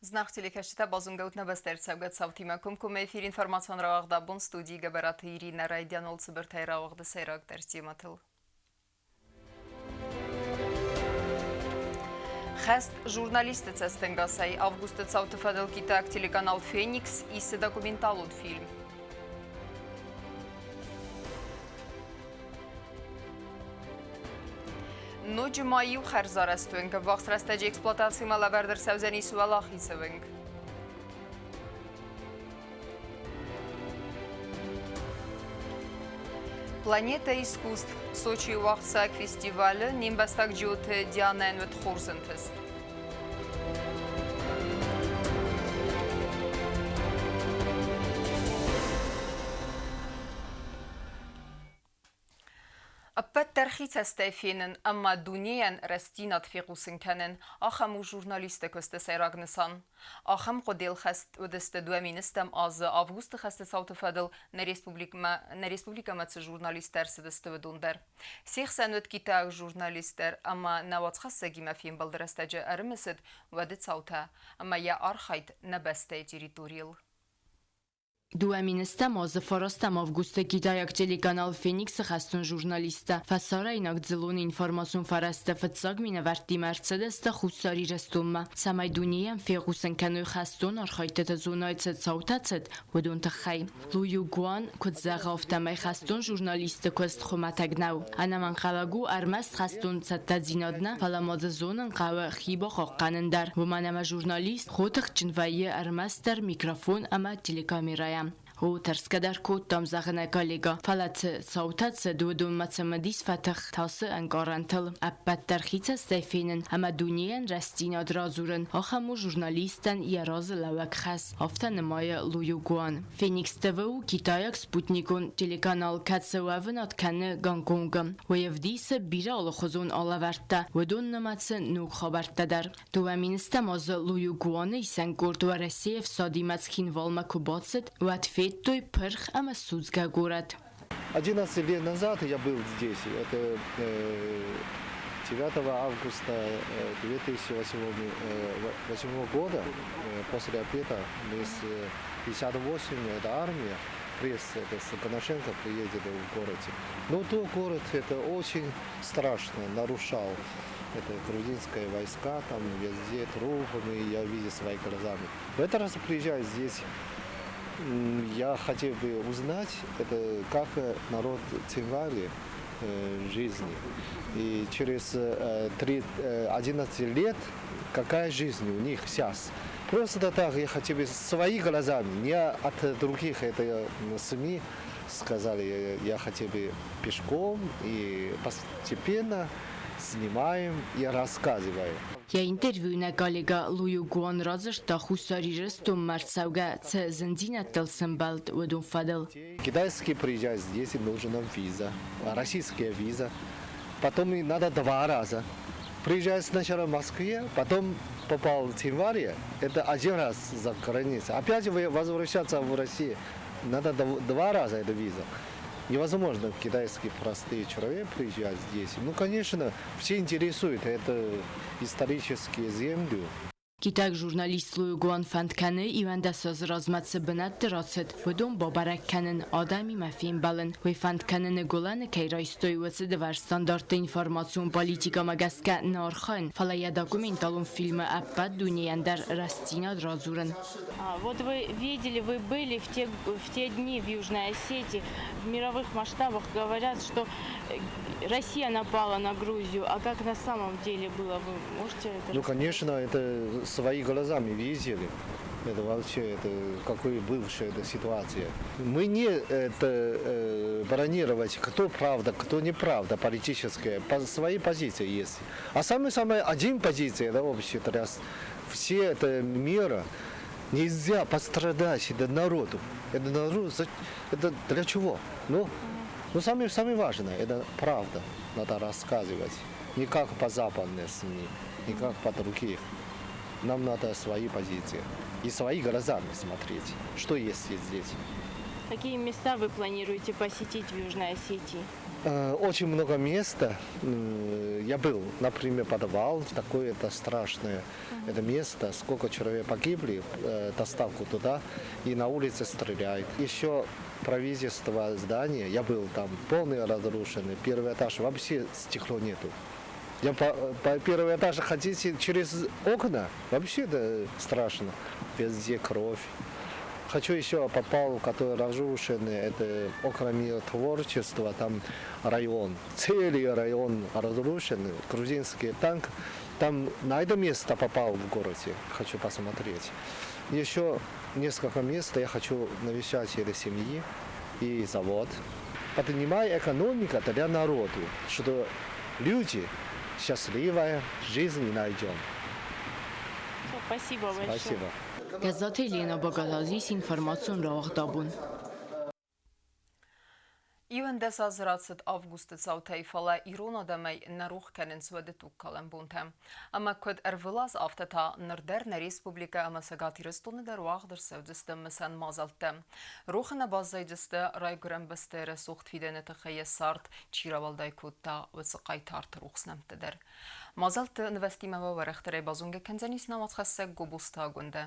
Знак телекашита базунгаутна бастерцавгат савтима кумкум эфир информацион равагда бун студии габараты Ирина Райдянол цибертай равагда сайрак дәрстематыл. Хаст журналисты цестенгасай августа цаутыфадыл китак телеканал «Феникс» и документалут фильм. Ночь маю харзарастуинг, вахсрастаджи эксплуатации малабердер савзани суалахисовинг. Планета искусств. Сочи Вахсак фестиваля Нимбастак джуты Диана Энвет Хорсентест. Аппат тархиц астайфенен, амма дунеян растинат фигусен кенен, ахаму журналисты көсті сайрагнысан. Ахам қодел хаст өдісті дуаминистам азы августы хасты сауты фадыл на республика мацы журналистер сыдысты өдундар. Сехсан өт китаг журналистер, амма навацхасы гимафин балдырастаджы әрімісід өдіт саута, амма я архайд набастай территориал. Дуаминистам азы фарастам августа китаяк телеканал «Феникс» хастун журналиста. Фасара инак дзилун информацион фараста фатсаг мина варти Мерцедеста хуссари растумма. Самай дуниям фегусен кануй хастун архайтета зунайцет саутацет водун тахай. Лую Гуан кудзага офтамай хастун журналиста квест хуматагнау. Анаман халагу армаст хастун цаттадзинадна фаламадзе зонан қавы хиба хаққанындар. Вуманама журналист хотық чинвайе армастар микрофон ама телекамерая. او ترسکدر کود دام زغنه کالیگا فلات صوتات دودون متمدیس فتح تاس انگارنتل ابد در خیت استفینن اما دونیان رستین درازورن آخمو ژورنالیستن یراز لوک خس آفتن نمای لویوگوان فینیکس تفو کیتایک سپوتنیکون تلکانال کتسوافنات کنه گانگونگم و یفدیس بیره آلخوزون آلورده و دون نمتس نوک خبرده در دوامینستم از لویوگوان ایسن گرد و رسیف سادیمت خین والما کباتست و той перх ама судзга город. 11 лет назад я был здесь. Это 9 августа 2008 года, после обеда, мы с 58, это армия, пресс, это с Коношенко приедет в городе. Но тот город, это очень страшно нарушал. Это грузинские войска, там везде трупами, я видел своими глазами. В этот раз приезжаю здесь. Я хотел бы узнать, это как народ Цинвали жизни. И через 11 лет, какая жизнь у них сейчас. Просто так я хотел бы своими глазами, не от других это СМИ сказали, я хотел бы пешком и постепенно снимаем и рассказываем. Я интервью коллега Лую Гуан разыш та хусари рестум марцауга ц зендина телсенбалт удун фадал. Китайский приезжает здесь, нужна виза, российская виза. Потом и надо 2 раза. Приезжает сначала в Москве, потом попал в Цинвали, это 1 раз за границей. Опять возвращаться в Россию, надо 2 раза эта виза. Невозможно китайский простой человек приезжать здесь. Ну, конечно, все интересует, это исторические земли. Китайк журналист Лую Гуан фандканы ивандасаз разматсы бинат дырацет, выдум бабарак канын адами мафин балын, вы фандканы гуланы кайрайстой вацы девар стандарты информацион политика магаска нархан, фалая документалун фильмы аппад дунияндер растина дразурен. Вот вы видели, вы были в те дни в Южной Осетии, в мировых масштабах говорят, что Россия напала на Грузию, а как на самом деле было, вы можете это рассказать? Ну, конечно, это своими глазами видели. Это вообще, это какой бывшая эта ситуация. Мы не бронировать, кто правда, кто неправда политическая, по своей позиции есть. А самая один позиция, это общая, все это мира. Нельзя пострадать это народу. Это народ, это для чего? Ну самое важное, это правда. Надо рассказывать. Не как по западной СМИ, не как по других. Нам надо свои позиции. И свои глазами смотреть, что есть здесь. Какие места вы планируете посетить в Южной Осетии? Очень много места. Я был, например, подвал, такое-то страшное это место. Сколько человек погибли, доставку туда, и на улице стреляют. Еще правительство здания, я был там, полный разрушенный. Первый этаж, вообще стекло нету. Я по первый этаж ходите через окна, вообще да, страшно. Везде кровь. Хочу еще попал, который разрушенный, это около мира творчества, там район, целый район разрушенный, грузинский танк. Там на это место попал в городе, хочу посмотреть. Еще несколько мест я хочу навещать этой семьи и завод. Поднимай экономику для народа, что люди счастливая жизнь найдем. Спасибо большое. Спасибо. Գազաթ Էլիենա Բագալազիս ինֆորմացիոն ռաղդաբուն Իվն դեսազրացët ավգուստը ծավթայիվալա իրոն ադամայ նարուխ կենին սվեդը տուկ կալեմբունթեմ։ Ամա կոդ էրվլազ ավտետա նրդերն ռեսպուբլիկա ամասագատիրստունը դեր ուաղդր սևդստը մսան մազալտեմ։ Ռուխնը բազայդստը ռայգուրեմ բստերը սուղտ վիդենը տխայը սարդ չիրավալդայքուտա վծղայթարդ ռուխսնեմ տդեր։ Մազալտը նվեստիմավա վարեղտրե բազունգը կենձանիս նամացխասեկ գոբուստա գունդը։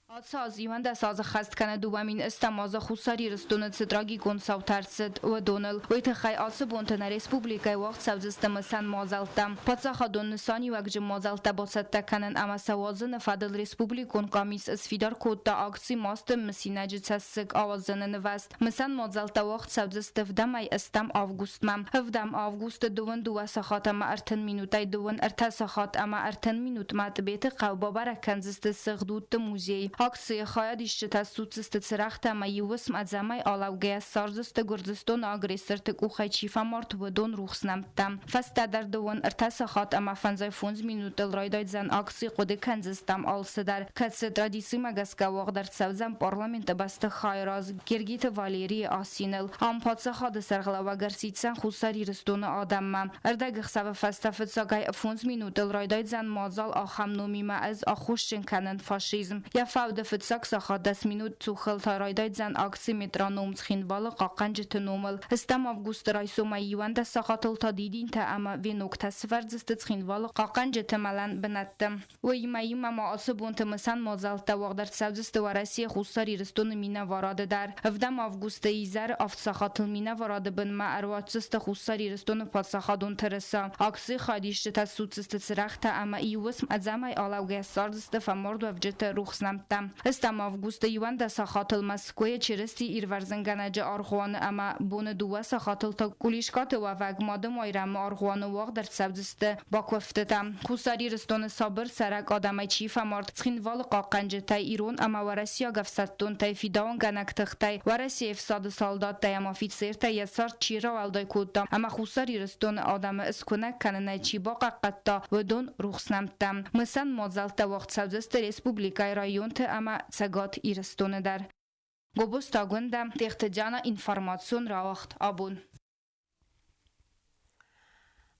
Ացած իվանդա սազը խաստկանը դուվամին ստամազը խուսարի ռստունը ծտրագի կոնսավթարցդ վդոնել վայթը խայ ացը բոնտենա ռեսպուբլիկայ վաղ ծավձստը մսան մազալտամ պացախադոն նսանի վագջը մազալտա բոցատտականն ամասավազը նվադել ռեսպուբլիկոն կամիս սվիդար կոտտա ակցի մաստը մսինաջիցասսկ ավազանը նվաստ մսան մազալտա վաղ ծավձստը վդամայ ստամ ավգուստմամ վդամ ավգուստը դուվն դուասախատամա արդեն մինուտայ դուվն արտասախատ ամա արդեն մինուտ մատբետը խավբաբարական զստը սղդուտը մուզեյ Акции хаядишчета суцисты церахта майювыс мадзамай алавгея сарзысты гурдзыстон агрессорты кухайчифа март вдон рухснамтам. Фастадардовон артасахат ама фанзай фунз минутел райдайдзан акции коды канзыстам алсыдар. Катсы традиции магаска вағдар цавзам парламента басты хайраз Гергита Валерия Асинел. Ампатса хады сарғлава гарситсан хусари рыстоны адамма. Ардагықсавы фастафыцагай фунз минутел райдайдзан мазал ахам номима аз ахушшен канын фашизм. Фавда фитсак саха 10 минут цухал тарайдайдзан акции метроном цхинвалы қақанжыты номыл. Истам август райсома иванда сахатыл та дидин та ама венок тасварзысты цхинвалы қақанжыты малан бінатты. Ойма ма асы бонтымысан мазалта вағдар савзысты ва Россия хусари рыстоны мина варады дар. Вдам августа изар авцахатыл мина варады бінма арватсысты хусари рыстоны падсахадон тырыса. Акции хадишты та суцысты цырахта ама иювысм адзамай алаугая сарзысты фаморду авджыты рухснам استم августа Иванда сахатыл Москве черести ирварзанганаджа архуаны ама боны дуа сахатыл та кулишкаты ва вагмады майрам архуаны вағдар сабдысты баквафтыта. Кусари рыстоны сабыр сарак адамай чифа март цхинвалы қақанжы тай ирон ама варасия гавсаттон тай фидаон ганактықтай варасия эфсады солдат тай ама офицер тай ясар чира валдай кодта ама кусари рыстоны адамы искунак канынай чиба қаққатта вдон рухснамта. Мысан мазалта вақт сабдысты республикай район ама цагот ирстоны дар. Гобус тагунда техтеджана информацион равахт абун.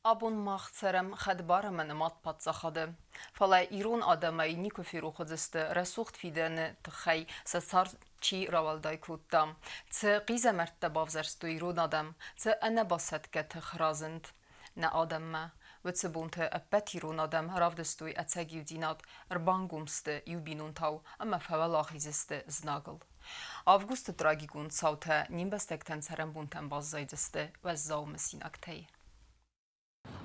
Абун махцерем хадбарымын матпатсахады. Фала ирон адамай никофиру ходысты расухт фидені тхай сасар чи равалдай кутта. Ц қиза мәртті бавзарсту ирон адам, ц әне басатке тхразынд. На адамма. Вце бунте аппет ирон адам равдыстуй ацагив динат рбангумсты юбинунтау, ама фавалахизисты знагыл. Августы трагигун цауте нимбестектен царем бунтен баззайдысты вәззау синактей.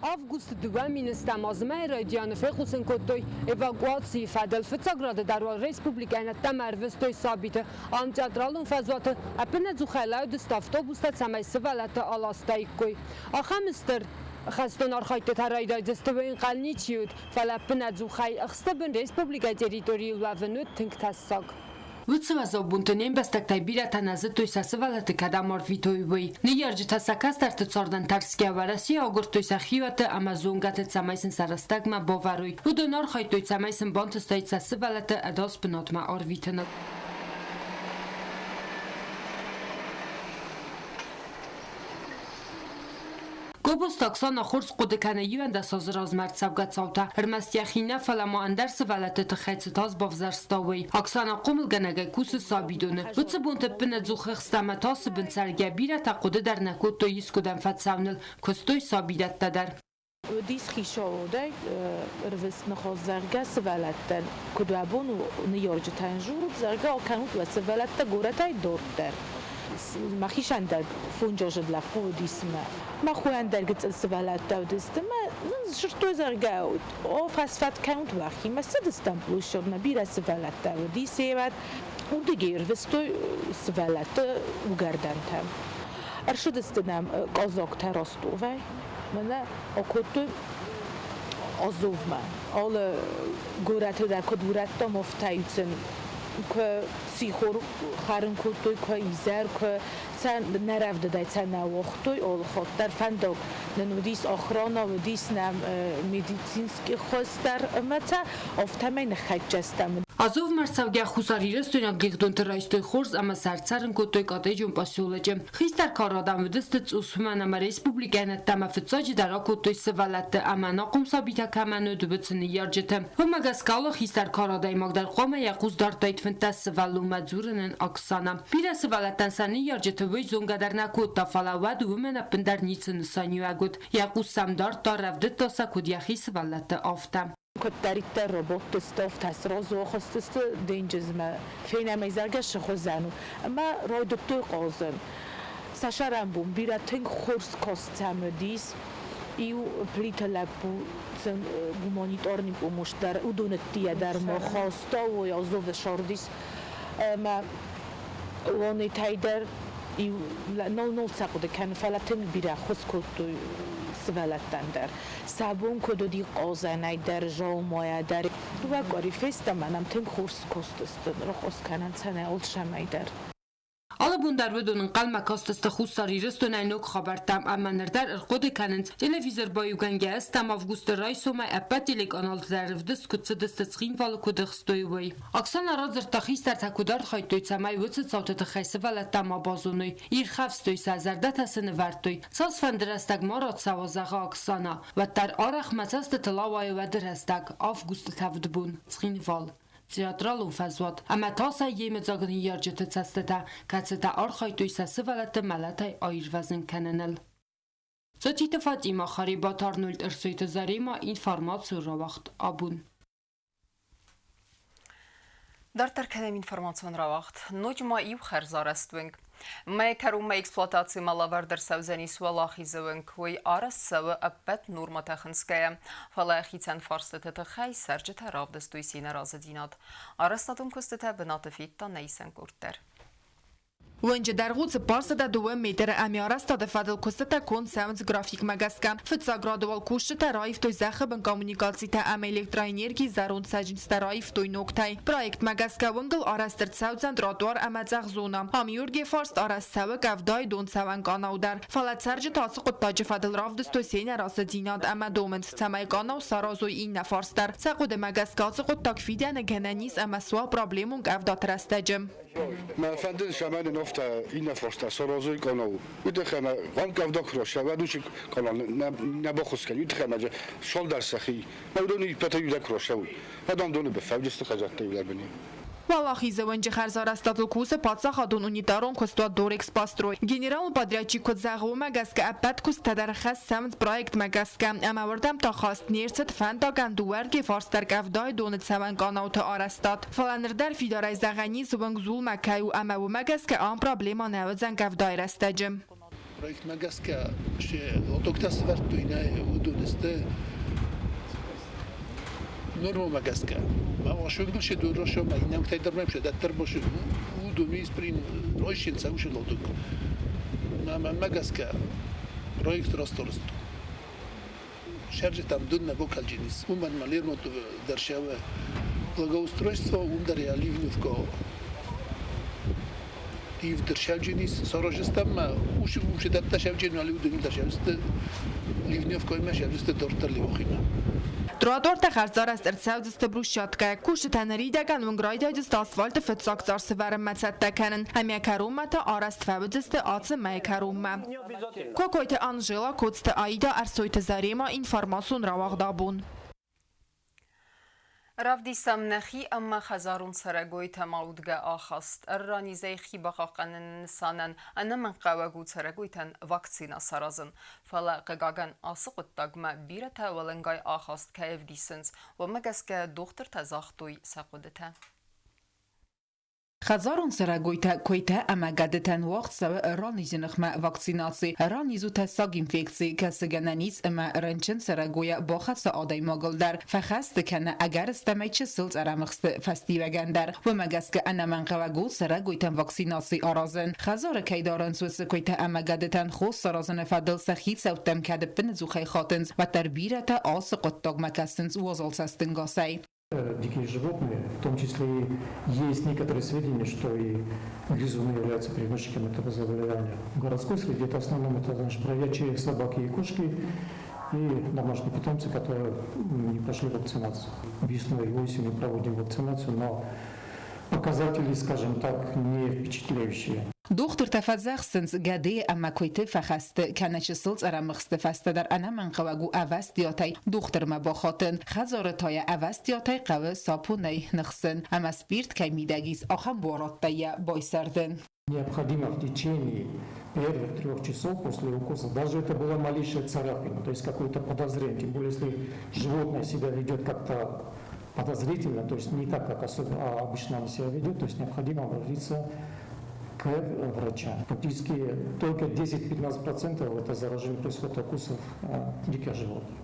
Август 2018 районы фехусен кодтой эвакуации фадел фицаграды дарва республикана тамарвестой сабиты антиатралун фазваты апена зухайлаудыст автобуста самай сывалаты аластайкой. Ахамистер خستون آرخایت ترایدای دستبین قلنی چیود فلپن از خای اخستبن ریسپوبلیکای تریتوری و ونود تنگ تساق. Вцвазо бунтонем бастактай бирата назытой сасывалаты кадамор витойвой. Неярджи тасакастарты цордан тарския вараси огуртой сахиваты амазонгаты цамайсын сарастагма боваруй. Удон архайтой цамайсын бонтыстай сасывалаты адос бнотма орвитанок. Gobost Oksana Khors qudekane yuenda sazraz mertsavga tsavta. Hermestiakhina falama anders velate tkhetsitaz bavzarstawi. Oksana qomulganage kus sabidone. Vutsbunte pene zukhstamata binsergebira taqude der nakut yiskudan fatsavnil kostoy sabidat tadar. ودیس خیشاوده روست نخواست زرگه سوالتن کدوابون و نیارج تنجور زرگه آکنوت و سوالت گورتای دورت در ما خیشن در فونجاجد لقو دیسمه ما خوان در گت سوالت دو دستم من شرطو زرگه او فسفت کنوت وقتی ما سدستم بلوشد نبیر سوالت دو دیسی بعد اون دیگه روستو سوالت و گردن تم ارشد استنم قازاق تراستو وی من اکوتو آزوم آل گورت در کدورت مفتایتن که سیخور خارن کوتوی که ایزر که سن نرفته دای سن وقتوی آل خود در فندق نودیس آخرانا و دیس نم مدیسینسکی خواست در متا افتمه نخجستم. Azov mersavga khusariris tunak gigdon terroristoy khors ama sartsarn kotoy kadejum pasiolacem. Xistar karadam vdist usmana ma respublikana tama fitsaj dara kotoy sevalat amana qumsabita kamanu dubtsni yarjetem. Homagaskalo xistar karaday magdar qoma yaquz dartayt fintas sevalu madzurnen aksana. Pira sevalatan sani yarjetoy zongadar nakota falawad umena pindar nitsin sanyuagut. Yaquz samdar taravdet tasa kudyahi sevalat aftam. کدریت ربات استاف تسراز و خواست دنجز ما فینا میزارگش خوزانو اما رای دکتر قازن سشارم بوم بیراتن خورس کاستم دیس ایو پلیت لبو زن گمانیتارنی بومش در ودونتیه در ما خواستا و یازدو شاردیس ما وانی تایدر ایو نال ساقوده کن فلاتن بیرا خوز کدو سوالتن در سابون کدودی قازنای در جامعه در و کاری فست منم تن خورس کستستن رو خواست کنن سنه اول شمای در Alabun dar vedonun qalma kastasta khusari restonay nok khabartam amma nerdar irqod kanent televizor bayugan gas tam avgust raisoma apatelik kanal darvdis kutsidist tskhin val kodxstoyvay Oksana razr taxistar takudar khaytoy samay wutsit sautat khaysevala tam bazonoy ir khafstoy sazardatasn vartoy sasfandrastag marat savazaga Oksana va tar araq matsast tlaway va drastag avgust tavdbun tskhin val Teatral u fazvat, ama tasa yeme zagni yarjete tsasteta, katseta arxaytoy sasivalate malatay ayirvazin kananel. Zotite Fatima Khariba Tarnult irsoyte zarima informatsiyo ravaqt abun. Dar terkenem informacion ravaqt, nojma iu kharzarastwing. ما كروما إكسبلواتاسي مالافردر سوزاني سوالاخي زوين كوي آرس سوا أبت نورما تخنسكايا فلا خيتان فارستة تخي سرجة رافدستوي سينا رازدينات آرس نادوم كستة بناتفيتا نيسان كورتر Wenje der Rutze parse da 2 meter amiarasta de fadel kosteta kon sounds grafik magaska. Fitsa gradwal kushta raif to zache ben kommunikacita am elektroenergie zarund sajin staraif to noktai. Projekt magaska wengel araster sound radar amazag zona. Amiurge forst aras sawa gavdai don sawan kanaudar. Falat sarje tas quttaj fadel ravdes to sena rasadinad amadoment samay kana sarazoy in nafarstar. Saqud magaska quttak fidan genanis amaswa problemung avdat rastajem. ما فندن شمال نفت این فرست سرازوی کانال میده خیمه قام کافدا کراش و دوش کانال نباخوس کنی میده خیمه شال در سخی مودونی پتایی در کراش بود هدام دونه به فوجست خجالت تیلر بنی Валахи завенче харзарастатл кусе паца хадун унитарон костуа дорекс пастрой. Генерал подрядчик код загу магаска апат куст тадархас самт проект магаска. Ама вардам та хаст нерсет фанда гандуарге фарстар гавдай донет саван канаута арастат. Фаланердар фидарай загани зубанг зул макаю ама у магаска ам проблема навадзан гавдай растаджем. Проект магаска ше отоктас вартуйна удонесте نورما مگسکه ما واشنگتن شه دور روشو ما اینم تای درم شده دتر باشه و دومی اسپرین روشین سوش لودک ما مگسکه پروژه راستورست شرجه там дун на бокалджинис уман малерно държава благоустройство ударя ливневко и в държавджинис сорожестам уши дата шавджин али удони държавсте ливневко има шавсте дортали охима Տրոադորտը խարձարաս ըրցավձս տբրուշյատկա է, կուշը տանարիդական վնգրայդյոդյս տասվալտը ֆծակ ծարսվարը մացատտականն, ամյակարումատը արաստվաբուձստը ացը մայքարումը։ Կոկոյթը Անժելա, կոցտը Այդա, արսոյթը Զարեմա, ինформացուն ռավաղդաբուն։ Ravdisam nexi amma xazarun saragoy tamaudga axast. Ranizey xibaqaqanın nisanan anaman qawagu saragoytan vaktsina sarazın. Fala qagagan asıqıttagma bir tavalangay axast kayevdisins. Ve magaska doktor tazaxtoy saqudeta. Խազարուն սրագույթը կույթը ամագադետան վաղտ սավը ռանիզինխմա վակցինացի ռանիզու տեսակ ինֆեկցի կասգանանից ըմա ռնչն սրագույը բոխացը ադայ մոգլդար ֆախաստը կանը ագար ստամայչը սլծ արամխստը ֆաստիվագանդար վմագասկը անաման qavagու սրագույթան վակցինացի արազն խազարը կայդարան սուսը կույթը ամագադետան խոս սարազնը ֆադլ սախից ավտամ կադպն զուխայ խատնց վատար բիրատը ասը qıttog մակասնց ուազալցաստն գասայ Дикие животные, в том числе и есть некоторые сведения, что и грызуны являются переносчиками этого заболевания. В городской среде это в основном это бродячие собаки и кошки и домашние питомцы, которые не прошли вакцинацию. Весной и осенью проводим вакцинацию, но показатели, скажем так, не впечатляющие. دختر تفزخ سنس گده اما کویت فخست کنچ سلط ارمخست فست در انا من قواگو اوست دیاتای دختر ما با خاطن خزار تای اوست دیاتای قوه ساپو نی نخسن اما سپیرت که میدگیز آخم بارات تایه بای سردن. Необходимо в течение первых 3 часов после укуса, даже это была малейшая царапина, то есть какое-то подозрение, тем более если животное себя ведет как-то подозрительно, то есть не так, как обычно оно себя ведет, то есть необходимо обратиться к врачам. Фактически только 10-15% это заражение происходит от укусов диких животных.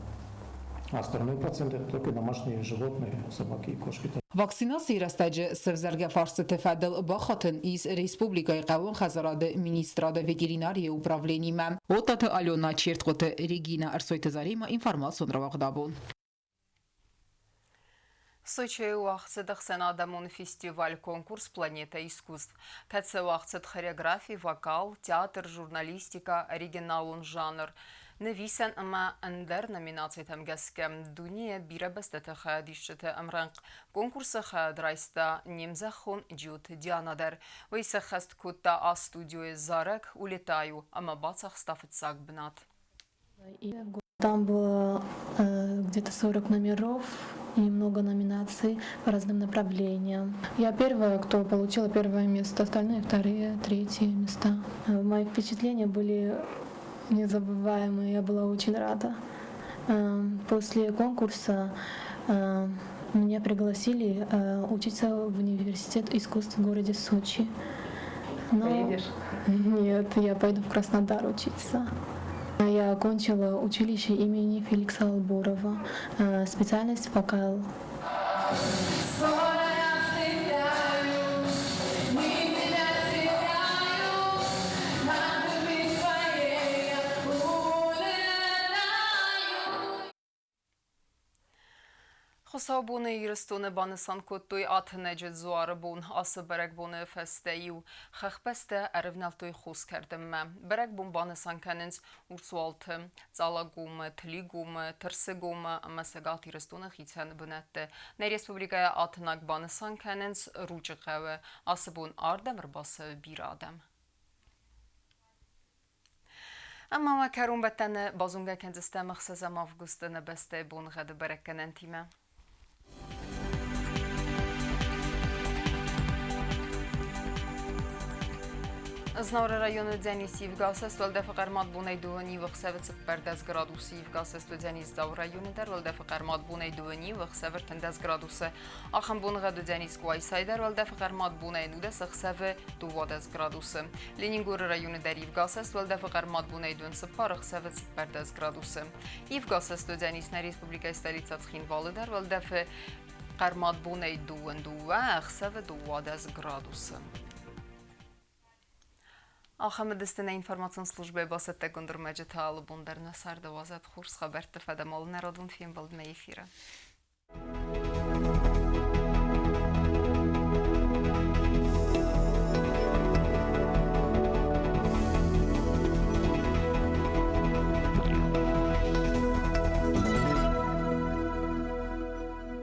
А остальные проценты это только домашние животные, собаки и кошки. واکسیناسی رستاج سرزرگ فارس تفادل با خاطن ایز ریسپوبلیکای قوان خزاراد مینیستراد ویتریناری управлінی مم و تات آلونا چیرت قط ریگینا ارسویت زاریم اینفارماسیون رو واقدابون. Сочи уахцедах сенадамун фестиваль-конкурс «Планета искусств». Кәтсе уахцед хореография, вокал, театр, журналистика, оригиналун жанр. Невисен ама андер номинации тамгаске. Дуния бира бастатаха дишчете амранг. Конкурса хадрайста немзахун джут дианадер. Вейса хаст кутта а студио зарек улетаю, ама бацах стафетсак бнат. Там было где-то 40 номеров и много номинаций по разным направлениям. Я первая, кто получила первое место, остальные вторые, третьи места. Мои впечатления были незабываемые, я была очень рада. После конкурса меня пригласили учиться в университет искусств в городе Сочи. Поедешь? Нет, я пойду в Краснодар учиться. Я окончила училище имени Феликса Албурова, специальность вокал. Xusabune yiristone banısan kottoy atınecet zuarı ası berek bune festeyu. Xaxbeste erivnaltoy xus kerdemme. Berek bun banısan kenins ursualtı, zalagumı, tligumı, tırsıgumı, ama segat yiristone xitsen bunette. Ne Respublikaya atınak banısan kenins rucıqevi, ası bun ardemir bası bir adem. Ama makarun betene bazunga kendiste mıxsızam avgustene beste bun gıdı berekkenen time. Знавр району Дзянисиев гасест валдефақармат бунай дуани вахсевет пердез градусиев гасест Дзянис зав району дар валдефақармат бунай дуани вахсевер тендез градусе ахам бунга ду Дзянис гуайсайдер валдефақармат бунай нудес ахсеве дувадез градусе Ленингур району дарив гасест валдефақармат бунай дуан сепар ахсевет пердез градусе Ив гасест Дзянис на республика столица Цхинвалы дар валдефақармат бунай дуан дуа ахсеве дувадез градусе آخر دستن اینفورماسیون службы басетте гундурмеджи таалу бундарна сарда вазат хурс хаберте федамол народун фим балд мейфира.